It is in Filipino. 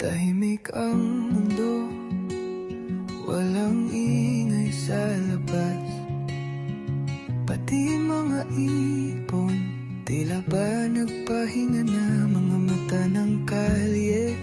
Tahimik ang mundo, walang ingay sa labas. Pati mga ibon, tila ba nagpahinga na mga mata ng kalye.